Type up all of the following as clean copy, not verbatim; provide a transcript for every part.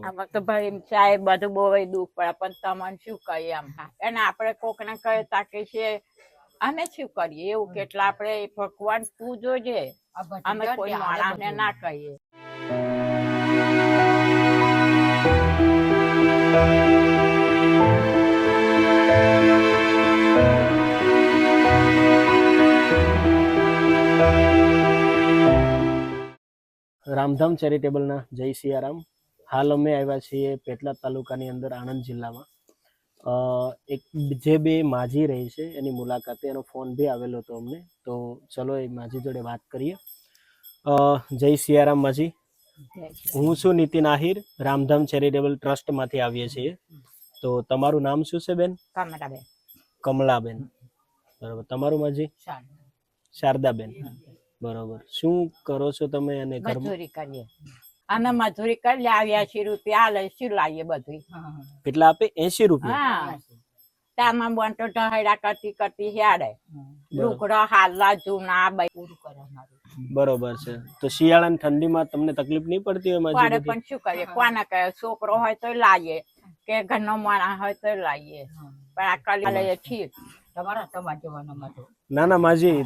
આમાં તો ભાઈ સાહેબ બધું બહુ દુઃખ પડે પણ તમને શું કહીએ આમ અને આપણે કોકને કહે તાકે છે અમે શું કરીએ એવું કેટલા આપણે ભગવાન તું જોજે અમે કોઈ માણસને ના કહીએ. રામધામ ચેરિટેબલના જય સિયારામ. હાલ અમે આવ્યા છીએ પેટલાદ તાલુકાની અંદર આણંદ જિલ્લામાં. એક જે બે માજી રહી છે એની મુલાકાતે એનો ફોન બી આવેલો હતો અમને, તો ચલો એ માજી જોડે વાત કરીએ. જય સિયારામ માજી. હું છું નીતિન આહિર, રામધામ ચેરિટેબલ ટ્રસ્ટમાંથી આવીએ છીએ. તો તમારું નામ શું છે બેન? કમલાબેન. કમલાબેન, બરાબર. તમારું માજી? શારદાબેન, બરોબર. શું કરો છો તમે? અને મજૂરી કરીએ અમે, મજૂરી કરી આવ્યા 80 રૂપિયા હાલે શું લાવીએ બધું. કેટલા આપે? 80 રૂપિયા. હા, તામાં બોન તો ઢહેડા કરતી કરતી હેડે લુગડો હાલવા જૂના પૂરું કરે. બરોબર છે. તો શિયાળાની ઠંડીમાં તમને તકલીફ નહીં પડતી હોય? પડે પણ શું કરીએ, કોને કહે, છોકરો હોય તો લાવીએ કે ઘરનો માણસ હોય તો લાવીએ, પણ આ કરી લઈએ ઠીક. ના ના માજી,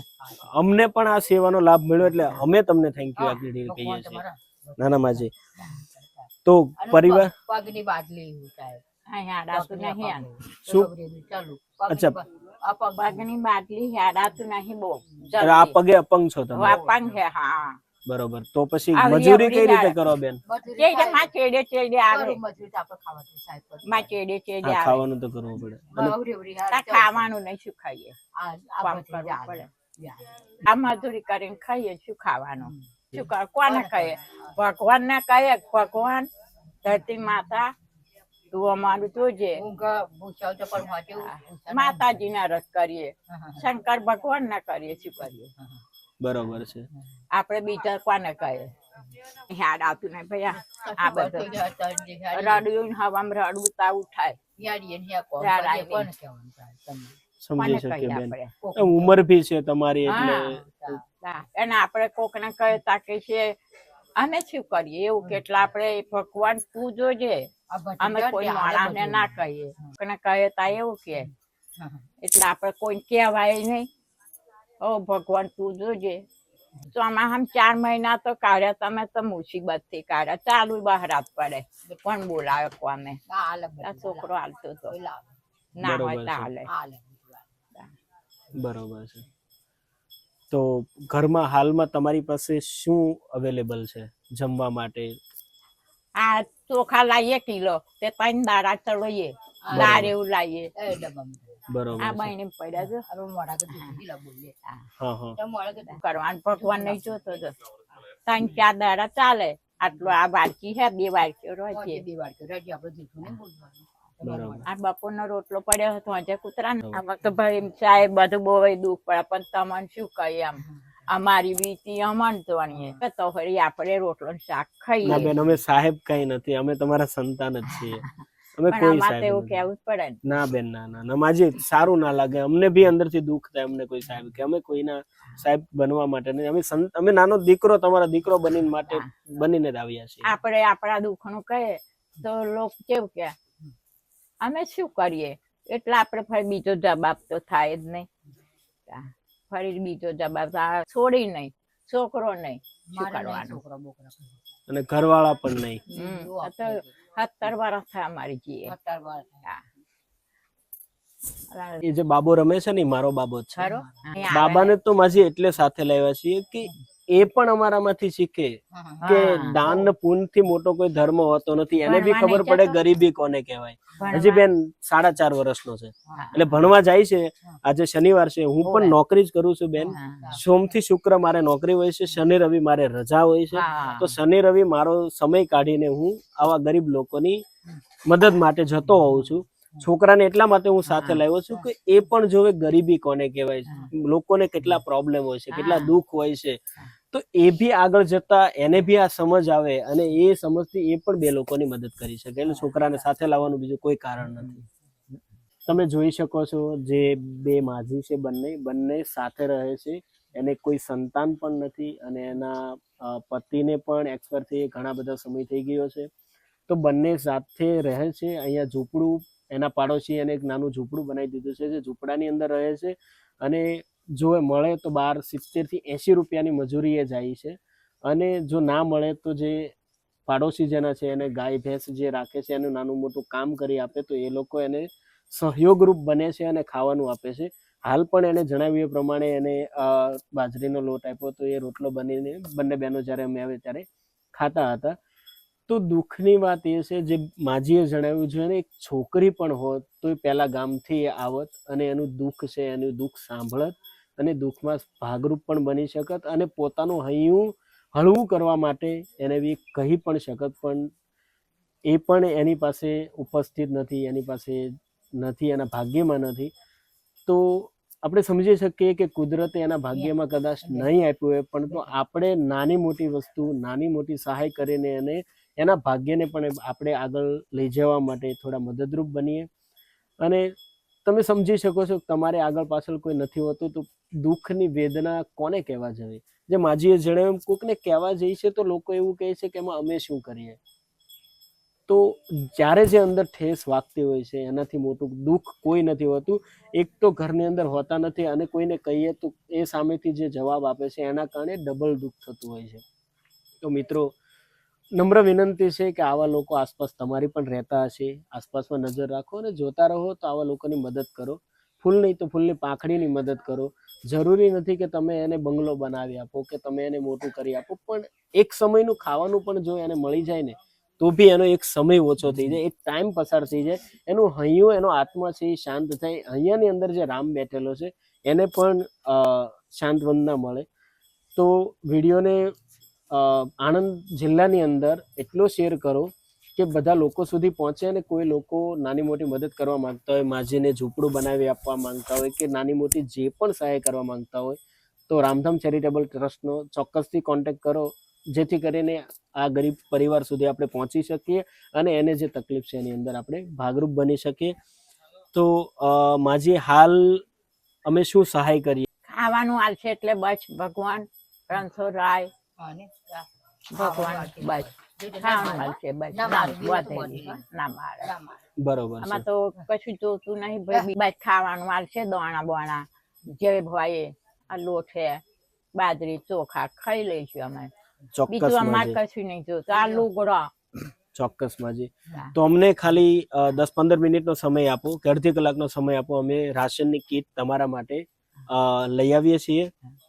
અમને પણ આ સેવાનો લાભ મળ્યો એટલે અમે તમને થેન્ક યુ આપની ડીલ કહીએ છીએ. ના ના માજી, તો પરિવાર પગની બાટલી હેડાતું નહીં. અચ્છા, પગની બાટલી હેડાતું નહીં બહુ. આ પગે અપંગ છો તમે? અપંગ હે. હા, બરોબર. તો પછી મજૂરી કઈ રીતે કરો બેન? માં ચેડે ચેડે આવે. માં ચેડે ચેડે આવે. ખાવાનું તો કરવું પડે. ખાવાનું નહીં, શું ખાઈએ? આ મજૂરી કરીને ખાઈએ, શું ખાવાનું? શું કર, કોને કહીએ? ભગવાન ને કહીએ, ભગવાન ધરતી માતા તું અમારું જોજે. માતાજી ના રસ કરીએ, શંકર ભગવાન ના કરીએ, શું કરીએ? બરોબર છે. આપડે બીજા કોને કહીએ? યાદ આવતું નહીં ભાઈ. આ બધું રડ્યું હવામાં રડવું તાવું થાય. સમજી શકીએ બેન, ઉંમર ભી છે તમારી એટલે. અને આપણે કોકને કહે તાકે છે અમે શું કરીએ એવું કેટલા આપણે ભગવાન તું જોજે અમે કોઈ માણસને ના કહીએ. કોને કહે તા એવું કે એટલે આપણે કોઈ કહેવાય નહીં. ઓ ભગવાન તું જોજે. તો આમાં આમ 4 મહિના તો કાઢ્યા તમે, તો મુસીબત થી કાઢ્યા. ચાલુ બહાર જ પડે, કોણ બોલાવે કોને? છોકરો હાલતો તો ના હોય તો હાલે. બરોબર છે. તો ઘરમાં હાલમાં તમારી પાસે શું અવેલેબલ છે જમવા માટે? આ ચોખા લાવીએ કિલો, તે 3 દાડા ચલોઈએ. દાળ એવું લાવીએ. બરોબર. આ બહેને પડ્યા છે કરવાનું. ભગવાન નહીં જોતો તો 3-4 દાડા ચાલે. આટલો આ વાડકી છે, 2 વાડકીઓ રોજે. આ બપોરનો રોટલો પડ્યો હતો આજે કૂતરા. આમાં તો ભાઈ સાહેબ બધું બહુ દુઃખ પડે પણ તમને શું કહીએ આમ. અમારી વીતી અમન જોણીએ તો ફરી આપણે રોટલો શાક ખાઈએ. બેન, અમે સાહેબ કઈ નથી, અમે તમારા સંતાન જ છીએ. અમે કોઈ સાહેબ એવું કેવું પડે ને. ના બેન, ના ના માજી, સારું ના લાગે. અમને બી અંદરથી દુઃખ થાય અમને કોઈ સાહેબ કે. અમે કોઈના સાહેબ બનવા માટે નહીં. અમે નાનો દીકરો, તમારા દીકરો બનીને માટે બનીને જ આવ્યા છીએ. આપણે આપણા દુઃખનું કહીએ તો લોક કેવું કે અમે શું કરીએ, એટલે આપણે ફરી બીજો જવાબ તો થાય જ નહીં. ફરી બીજો જવાબ છોડી નહીં, છોકરો નહીં, શું કરવાનું? અને ઘરવાળા પણ નહીં. 17 વર્ષ થાય અમારી જીએ. એ જે બાબો રમે છે ને, મારો બાબો છે. બાબાને તો માજી એટલે સાથે લાવ્યા છીએ કે એ પણ અમારામાંથી શીખે કે દાન ને પુણ્ય થી મોટો કોઈ ધર્મ હોતો નથી. એને બી ખબર પડે ગરીબી કોને કહેવાય. હજી બેન 4.5 વર્ષનો છે એટલે ભણવા જાય છે. આજે શનિવાર છે, હું પણ નોકરી જ કરું છું બેન. સોમ થી શુક્ર મારે નોકરી હોય છે, શનિ રવિ મારે રજા હોય છે. તો શનિ રવિ મારો સમય કાઢીને હું આવા ગરીબ લોકોની મદદ માટે જતો હોઉં છું. છોકરાને એટલા માટે હું સાથે લાવ્યો છું કે એ પણ જોવે ગરીબી કોને કહેવાય, લોકોને કેટલા પ્રોબ્લેમ હોય છે, કેટલા દુઃખ હોય છે. તો એ બી આગળ જતા એને બી આ સમજ આવે અને એ સમજથી એ પણ 2 લોકોની મદદ કરી શકે. એટલે છોકરાને સાથે લાવવાનું બીજું કોઈ કારણ નથી. તમે જોઈ શકો છો જે 2 માજી છે, બંને સાથે રહે છે. એને કોઈ સંતાન પણ નથી અને એના પતિને પણ એક્સપાયર થઈ ઘણા બધા સમય થઈ ગયો છે. તો બંને સાથે રહે છે. અહીંયા ઝૂંપડું એના પાડોશી એને એક નાનું ઝૂંપડું બનાવી દીધું છે, જે ઝૂંપડાની અંદર રહે છે. અને જો એ મળે તો 70 થી 80 રૂપિયાની મજૂરી એ જાય છે. અને જો ના મળે તો જે પાડોશી જેના છે એને ગાય ભેંસ જે રાખે છે એનું નાનું મોટું કામ કરી આપે, તો એ લોકો એને સહયોગરૂપ બને છે અને ખાવાનું આપે છે. હાલ પણ એને જણાવ્યું એ પ્રમાણે એને બાજરીનો લોટ આપ્યો, તો એ રોટલો બનીને બંને બહેનો જ્યારે અમે આવે ત્યારે ખાતા હતા. તો દુઃખની વાત એ છે, જે માજીએ જણાવ્યું છે, એને એક છોકરી પણ હોત તો એ પહેલા ગામથી આવત અને એનું દુઃખ છે, એનું દુઃખ સાંભળત અને દુઃખમાં ભાગરૂપ પણ બની શકત અને પોતાનું હૈયું હળવું કરવા માટે એને બી કહી પણ શકત, પણ એ પણ એની પાસે ઉપસ્થિત નથી, એની પાસે નથી, એના ભાગ્યમાં નથી. તો આપણે સમજી શકીએ કે કુદરતે એના ભાગ્યમાં કદાચ નહીં આપ્યું હોય, પણ તો આપણે નાની મોટી વસ્તુ, નાની મોટી સહાય કરીને એને એના ભાગ્યને પણ આપણે આગળ લઈ જવા માટે થોડા મદદરૂપ બનીએ. અને તમે સમજી શકો છો કે તમારે આગળ પાછળ કોઈ નથી હોતું તો દુઃખની વેદના કોને કહેવા જવી. જે માજીએ જણાવ્યું, કોકને કહેવા જઈશે તો લોકો એવું કહે છે કે એમાં અમે શું કરીએ. તો જ્યારે જે અંદર ઠેસ વાગતી હોય છે એનાથી મોટું દુઃખ કોઈ નથી હોતું. એક તો ઘરની અંદર હોતા નથી અને કોઈને કહીએ તો એ સામેથી જે જવાબ આપે છે એના કારણે ડબલ દુઃખ થતું હોય છે. તો મિત્રો, નમ્ર વિનંતી છે કે આવા લોકો આસપાસ તમારી પણ રહેતા હશે, આસપાસમાં નજર રાખો અને જોતા રહો તો આવા લોકોની મદદ કરો. ફૂલ નહીં તો ફૂલની પાંખડીની મદદ કરો. જરૂરી નથી કે તમે એને બંગલો બનાવી આપો કે તમે એને મોટું કરી આપો, પણ એક સમયનું ખાવાનું પણ જો એને મળી જાય ને તો બી એનો એક સમય ઓછો થઈ જાય, એક ટાઈમ પસાર થઈ જાય, એનું હૈયું, એનો આત્મા છે એ શાંત થાય. અહીંયાની અંદર જે રામ બેઠેલો છે એને પણ શાંત વંદના મળે. તો વિડીયોને આણંદ જિલ્લાની અંદર એટલો શેર કરો કે બધા લોકો સુધી પહોંચે અને કોઈ લોકો નાની મોટી મદદ કરવા માંગતા હોય, માજીને ઝૂંપડું બનાવી આપવા માંગતા હોય કે નાની મોટી જે પણ સહાય કરવા માંગતા હોય તો રામધામ ચેરિટેબલ ટ્રસ્ટનો ચોક્કસથી કોન્ટેક્ટ કરો, જેથી કરીને આ ગરીબ પરિવાર સુધી આપણે પહોંચી શકીએ અને એને જે તકલીફ છે એની અંદર આપણે ભાગરૂપ બની શકીએ. તો માજી, હાલ અમે શું સહાય કરીએ? ખાવાનું આલશે એટલે બસ ભગવાન રણછોડરાય ભગવાન બસ ખાવાનું આલશે, બસ ના મારે. બરોબર આમાં તો કશું જોતું નહીં ભાઈ, બસ ખાવાનું આલશે, દોણા બોણા જે હોય આ લોટ છે, બાજરી ચોખા ખાઈ લઈશું અમે. બીજું અમારે કશું નહીં જોતું. આ લુગડો. ચોક્કસ માજી. તો અમને ખાલી 10-15 મિનિટનો સમય આપો કે અડધી કલાકનો સમય આપો. અમે રાશનની કીટ તમારા માટે લઈ આવીએ છીએ,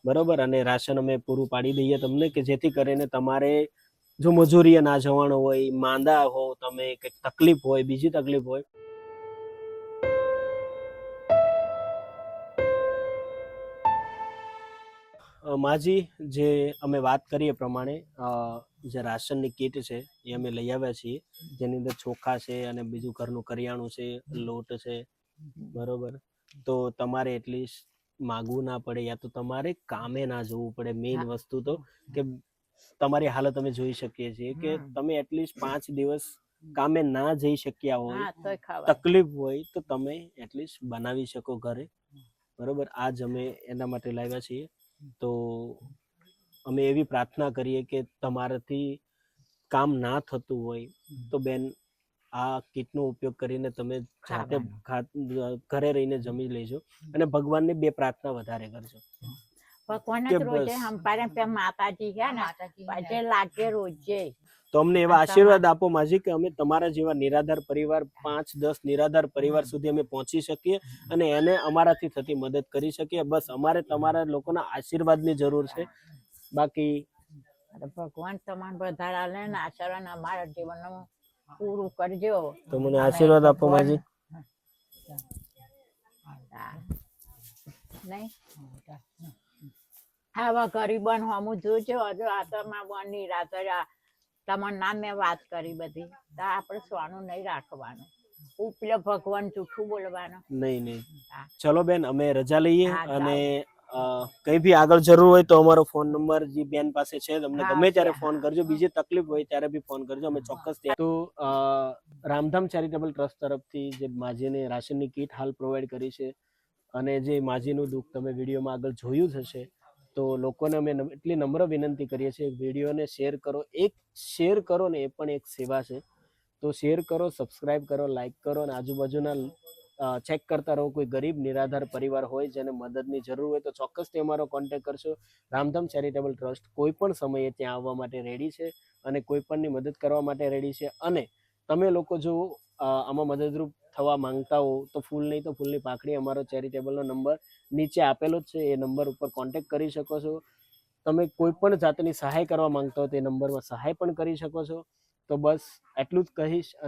બરોબર, અને રાશન અમે પૂરું પાડી દઈએ તમને કે જેથી કરીને તમારે જો મજૂરીએ ના જવાનું હોય, માંદા હો તમે, કંઈક તકલીફ હોય, બીજી તકલીફ હોય, માજી જે અમે વાત કરીએ પ્રમાણે જે રાશનની કીટ છે એ અમે લઈ આવ્યા છીએ, જેની અંદર ચોખા છે અને બીજું ઘરનું કરિયાણું છે, લોટ છે, બરોબર. તો તમારે એટલીસ્ટ માગવું ના પડે યા તો તમારે કામે ના જવું પડે. મેઇન વસ્તુ તો કે તમારી હાલત અમે જોઈ શકીએ છીએ કે તમે એટલીસ્ટ 5 દિવસ કામે ના જઈ શક્યા હોય, તકલીફ હોય, તો તમે એટલીસ્ટ બનાવી શકો ઘરે, બરોબર. આજ અમે એના માટે લાવ્યા છીએ. તો અમે એવી પ્રાર્થના કરીએ કે તમારાથી કામ ના થતું હોય તો બેન આ કીટનો ઉપયોગ કરીને તમે જાતે ઘરે રહીને જમી લેજો અને ભગવાનને 2 પ્રાર્થના વધારે કરજો. ભગવાન રોજે હંપારે માતાજી છે ને આજે લાગે રોજે. તો અમને એવા આશીર્વાદ આપો માજી કે અમે તમારા જેવા નિરાધાર પરિવાર, 5-10 નિરાધાર પરિવાર સુધી અમે પહોંચી શકીએ અને એને અમારાથી થતી મદદ કરી શકીએ. બસ અમારે તમારા લોકોના આશીર્વાદની જરૂર છે. બાકી ભગવાન તમારે વધારે આલે ને આશીર્વાદ અમારા જીવનનું પૂરું કરજો. તો મને આશીર્વાદ આપો માજી. નહીં આવા ગરીબન હમું જોજો. હજુ આતરમાં નિરાધાર તમારું નામ મેં વાત કરી બધી, તો આપણે સોનું નહીં રાખવાનું, ઉપલે ભગવાન જૂઠું બોલવાનું નહીં. ચલો બેન, અમે રજા લઈએ અને કઈ બી આગળ જરૂર હોય તો અમારો ફોન નંબર જે બેન પાસે છે, તમને ગમે ત્યારે ફોન કરજો. બીજી તકલીફ હોય ત્યારે બી ફોન કરજો, અમે ચોક્કસ. તો રામધામ ચેરિટેબલ ટ્રસ્ટ તરફથી જે માજીને રાશનની કીટ હાલ પ્રોવાઈડ કરી છે અને જે માજીનું દુઃખ તમે વિડીયોમાં આગળ જોયું જ હશે, તો લોકોને અમે એટલી નમ્ર વિનંતી કરીએ છીએ વિડીયોને શેર કરો. એક શેર કરો ને એ પણ એક સેવા છે. તો શેર કરો, સબસ્ક્રાઇબ કરો, લાઈક કરો અને આજુબાજુના ચેક કરતા રહો. કોઈ ગરીબ નિરાધાર પરિવાર હોય જેને મદદની જરૂર હોય તો ચોક્કસથી અમારો કોન્ટેક્ટ કરશો. રામધામ ચેરિટેબલ ટ્રસ્ટ કોઈ પણ સમયે ત્યાં આવવા માટે રેડી છે અને કોઈ પણની મદદ કરવા માટે રેડી છે. અને તમે લોકો જો આમાં મદદરૂપ થવા માંગતા હો તો ફૂલ નહીં તો ફૂલની પાંખડી અમારો ચેરિટેબલનો નંબર નીચે આપેલો જ છે. એ નંબર ઉપર કોન્ટેક્ટ કરી શકો છો. તમે કોઈ પણ જાતની સહાય કરવા માંગતા હો તો એ નંબરમાં સહાય પણ કરી શકો છો. તો બસ એટલું જ કહીશ.